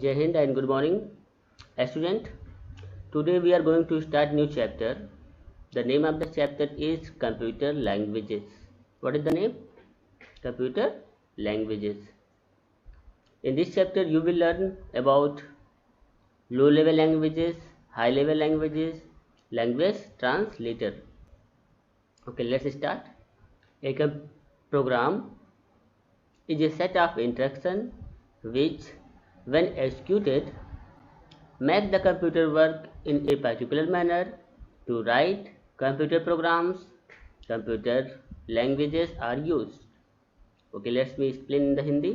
Jai Hind and good morning, student. Today we are going to start new chapter. The name of the chapter is Computer Languages. What is the name? Computer Languages. In this chapter you will learn about low level languages, high level languages, language translator. Okay, let's start. A program is a set of instructions which, when executed, make the computer work in a particular manner. To write computer programs, computer languages are used. Okay, let me explain in the Hindi.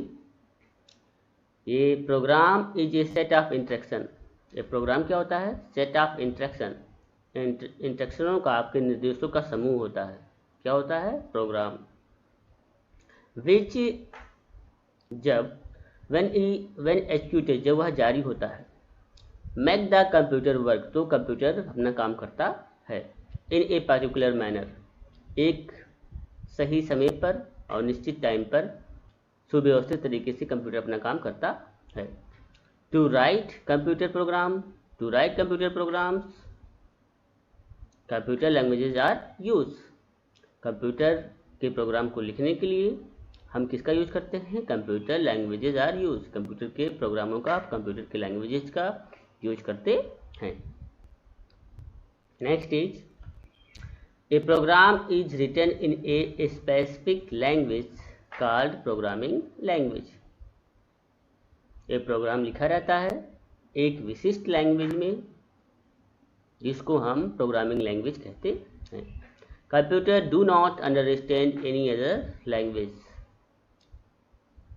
ये program is a set of instruction. ये program क्या होता है? Set of instruction. इंस्ट्रक्शनों का, आपके निर्देशों का समूह होता है. क्या होता है? प्रोग्राम. विच जब when executed, जब वह जारी होता है, मेक द कंप्यूटर वर्क, तो कंप्यूटर अपना काम करता है. इन ए पर्टिकुलर मैनर, एक सही समय पर और निश्चित टाइम पर सुव्यवस्थित तरीके से कंप्यूटर अपना काम करता है. To write computer program, to write computer programs, computer languages are use. Computer के प्रोग्राम को लिखने के लिए हम किसका यूज करते हैं? Computer languages are use. Computer के प्रोग्रामों का, कंप्यूटर के लैंग्वेजेज का यूज करते हैं. Next is a program is written in a specific language called programming language. ये प्रोग्राम लिखा रहता है एक विशिष्ट लैंग्वेज में, जिसको हम प्रोग्रामिंग लैंग्वेज कहते हैं. Computer do not understand any other language.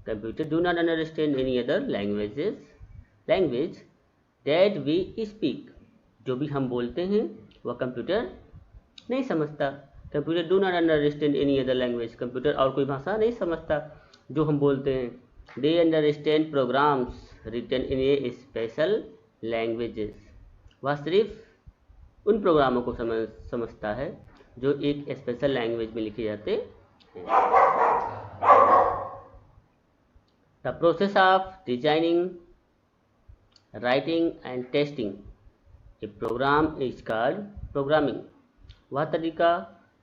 Computer do not understand any other language that we speak. जो भी हम बोलते हैं वह कंप्यूटर नहीं समझता. Computer do not understand any other language. Computer और कोई भाषा नहीं समझता जो हम बोलते हैं. They understand programs written in a special languages. वह सिर्फ उन प्रोग्रामों को समझता है जो एक स्पेशल लैंग्वेज में लिखे जाते हैं. The process of designing, writing and testing a program is called programming. वह तरीका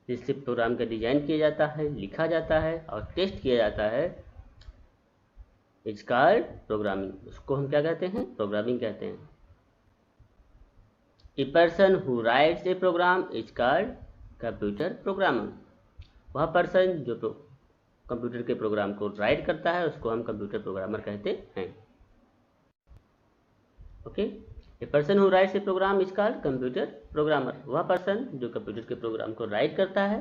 जिससे प्रोग्राम का डिजाइन किया जाता है, लिखा जाता है और टेस्ट किया जाता है, इज कॉल्ड प्रोग्रामिंग. उसको हम क्या कहते हैं? प्रोग्रामिंग कहते हैं. A person who writes a program is called computer programmer. वह पर्सन जो कंप्यूटर के प्रोग्राम को राइट करता है उसको हम कंप्यूटर प्रोग्रामर कहते हैं. Okay, a person who writes a program is called computer programmer. वह पर्सन जो कंप्यूटर के प्रोग्राम को राइट करता है,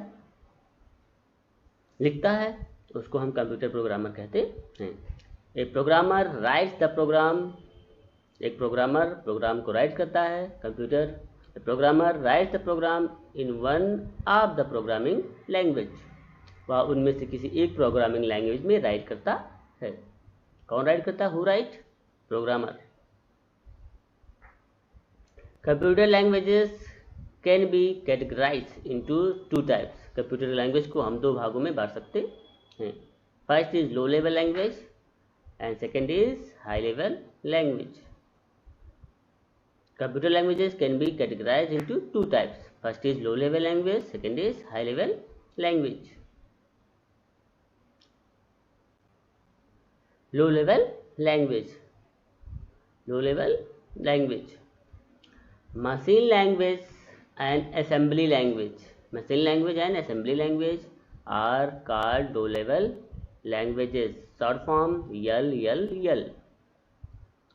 लिखता है, उसको हम कंप्यूटर प्रोग्रामर कहते हैं. A programmer writes the program. एक प्रोग्रामर प्रोग्राम को राइट करता है. Computer a programmer writes the program in one of the programming language. वह उनमें से किसी एक प्रोग्रामिंग लैंग्वेज में राइट करता है. कौन राइट करता है? Who right? Programmer. Computer languages can be categorised into two types. Computer language को हम दो भागों में बांट सकते हैं. First is low level language and second is high level language. Computer languages can be categorised into two types. First is low level language, second is high level language. Low level language. Low level language. Machine language and assembly language. Machine language and assembly language are called low-level languages. Short form LLL.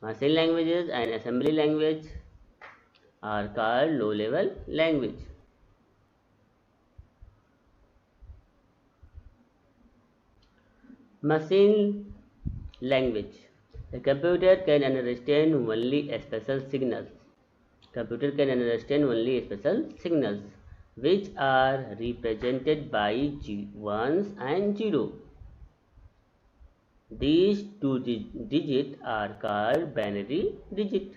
Machine languages and assembly language are called low-level language. Machine language. The computer can understand only special signals. Computer can understand only special signals which are represented by ones and zero. These two digits are called binary digit.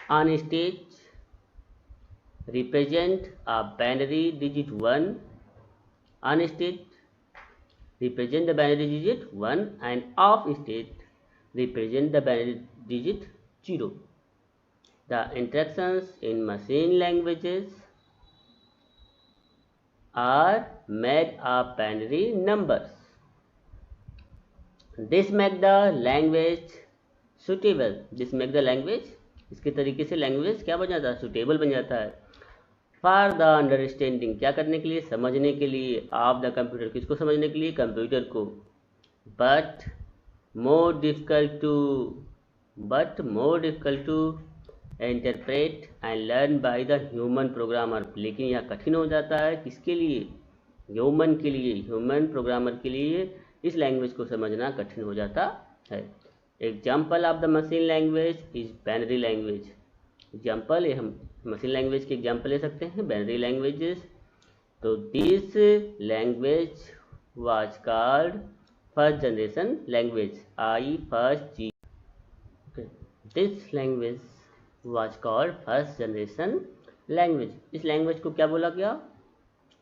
On stage, represent a binary digit 1. On state represent the binary digit 1 and off state represent the binary digit 0. The instructions in machine languages are made of binary numbers. This make the language suitable. This make the language, इसके तरीके से language क्या बन जाता है, suitable बन जाता है। फॉर द अंडरस्टैंडिंग, क्या करने के लिए, समझने के लिए, ऑफ द कंप्यूटर, किसको समझने के लिए, कंप्यूटर को। But more difficult to interpret and learn by the human programmer, लेकिन यह कठिन हो जाता है किसके लिए, ह्यूमन के लिए, ह्यूमन प्रोग्रामर के लिए इस लैंग्वेज को समझना कठिन हो जाता है। Example of the machine language is binary language. Example, ये हम मशीन लैंग्वेज के एग्जाम्पल ले सकते हैं, बाइनरी लैंग्वेजेस। तो this language was called first generation language, I1G। This language was called first generation language. इस लैंग्वेज को क्या बोला गया,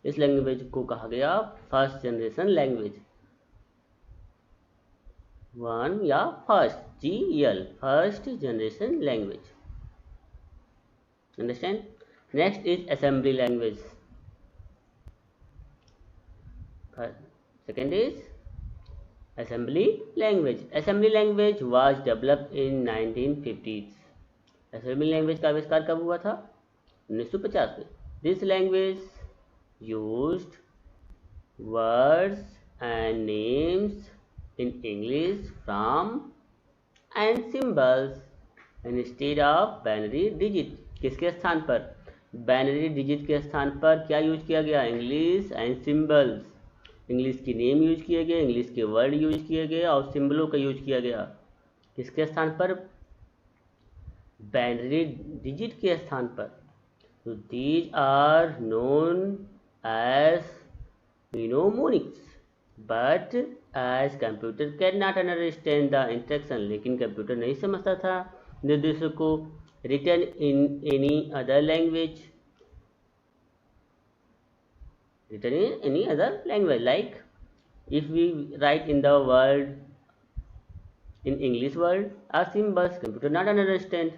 इस लैंग्वेज को कहा गया फर्स्ट जनरेशन लैंग्वेज। वन या first, GL, first generation language. Understand. Next is assembly language. Second is assembly language. Assembly language was developed in 1950s। Assembly language का आविष्कार कब हुआ था, 1950 में। This language used words and names in English from and symbols instead of binary digit। किसके स्थान पर, binary digit के स्थान पर क्या यूज किया गया, इंग्लिश एंड सिंबल्स। इंग्लिश की नेम यूज किए गए, इंग्लिश के वर्ड यूज किए गए और सिंबलों का यूज किया गया। किसके स्थान पर, बाइनरी डिजिट के स्थान पर। तो these are known as mnemonics, but as computer cannot understand the instruction, लेकिन कंप्यूटर नहीं समझता था निर्देशों को। written in any other language, like if we write in the word in English word or symbols, computer not understand।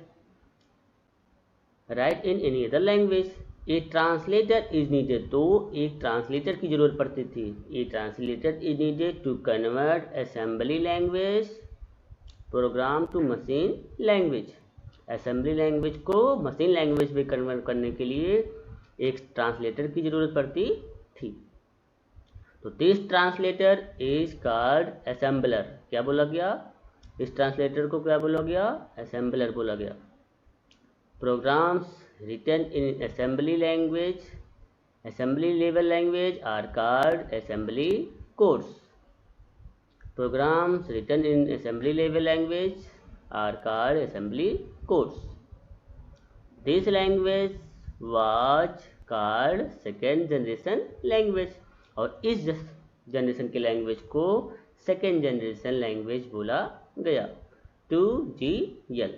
write in any other language, a translator is needed, तो एक translator की जरूरत पड़ती थी। A translator is needed to convert assembly language program to machine language. Assembly language को machine language में convert करने के लिए एक ट्रांसलेटर की जरूरत पड़ती थी। तो this translator is called assembler. क्या बोला गया, इस ट्रांसलेटर को क्या बोला गया, असेंबलर बोला गया। Programs written in assembly level language are called assembly codes। Programs written in assembly level language are called assembly codes। This language was called second generation language, और इस जनरेशन के लैंग्वेज को सेकेंड जनरेशन लैंग्वेज बोला गया, 2GL।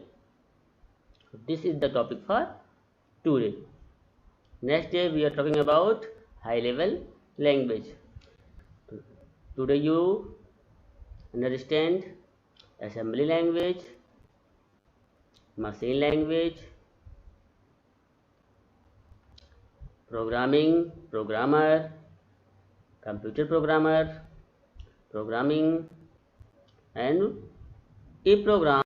This is the topic for today। Next day we are talking about high level language। Today you understand assembly language, machine language, programming, programmer, computer programmer, programming and a program